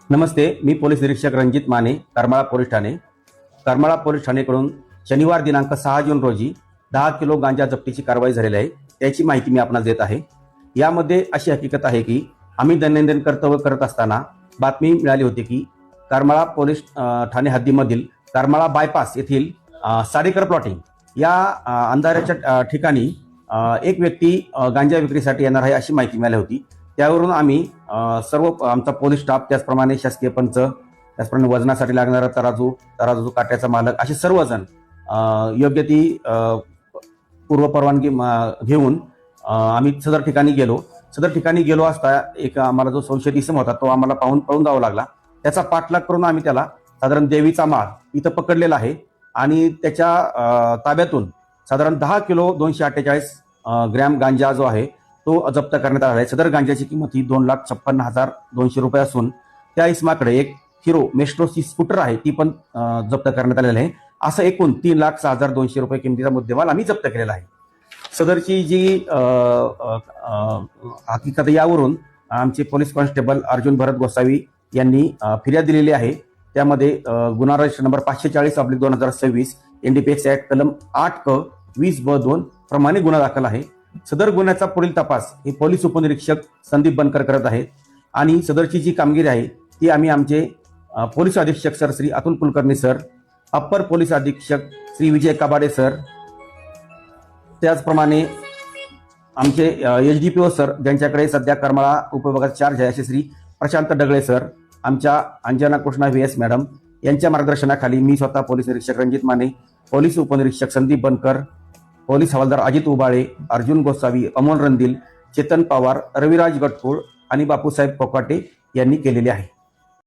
नमस्ते, मी police निरीक्षक Ranjit Mane, Karmala police Thane. Karmala police ठाणेकडून शनिवार दिनांक 6 जून रोजी 10 किलो गांजा जप्तीची कारवाई झालेली आहे. त्याची माहिती मी आपणास देत आहे. यामध्ये अशी हकीकत आहे की आम्ही दैनंदिन कर्तव्य करत असताना बातमी मिळाली होती की करमाळा पोलीस ठाणे हद्दीमधील करमाळा बायपास येथील साडेकर प्लॉटिंग या अंधाराच्या ठिकाणी एक व्यक्ती गांजा विक्रीसाठी येणार आहे अशी माहिती मिळाली होती. त्यावरून आम्ही सर्व आमचा पोलीस स्टाफ, त्याचप्रमाणे शासकीय पंच, त्याचप्रमाणे वजनासाठी लागणारा तराजू काट्याचा मालक असे सर्वजण योग्य ती पूर्व परवानगी घेऊन आम्ही सदर ठिकाणी गेलो असता एक आम्हाला जो संशयित इसम होता तो आम्हाला पळून जावं लागला. त्याचा पाठलाग करून आम्ही त्याला साधारण देवीचा माळ इथं पकडलेला आहे आणि त्याच्या ताब्यातून साधारण 10 किलो 248 ग्रॅम गांजा जो आहे तो जप्त करण्यात आला आहे. सदर गांजाची किंमत ही 2,56,200 रुपये असून त्या इसमाकडे एक हिरो मेस्ट्रोची स्कूटर आहे ती पण जप्त करण्यात आलेली आहे. असं एकूण 3,06,200 रुपये किमतीचा मुद्देमाल आम्ही जप्त केलेला आहे. सदरची जी हकीकत यावरून आमचे पोलीस कॉन्स्टेबल अर्जुन भरत गोसावी यांनी फिर्याद दिलेली आहे. त्यामध्ये गुन्हा रजिस्टर नंबर 540/2026 एनडीपीएस ऍक्ट कलम 8(क)20(ब)(2) प्रमाणे गुन्हा दाखल आहे. सदर गुन्ह्याचा पुढील तपास हे पोलीस उपनिरीक्षक संदीप बनकर करत आहेत आणि सदरची जी कामगिरी आहे ती आम्ही आमचे पोलीस अधीक्षक sir Shri Atul Kulkarni sir, upper police अधीक्षक श्री विजय कबाडे सर, त्याचप्रमाणे आमचे एसडीपीओ सर ज्यांच्याकडे सध्या करमाळा उपविभागात चार्ज आहे असे श्री प्रशांत डगळे सर, आमच्या अंजना कृष्णा व्हीएस मॅडम यांच्या मार्गदर्शनाखाली मी स्वतः पोलीस निरीक्षक रणजित माने, पोलीस उपनिरीक्षक संदीप बनकर, पोलीस हवालदार अजित उबाळे, अर्जुन गोसावी, अमोल रंदील, चेतन पवार, रविराज गटकुळ आणि बापूसाहेब कोकाटे यांनी केलेले आहे.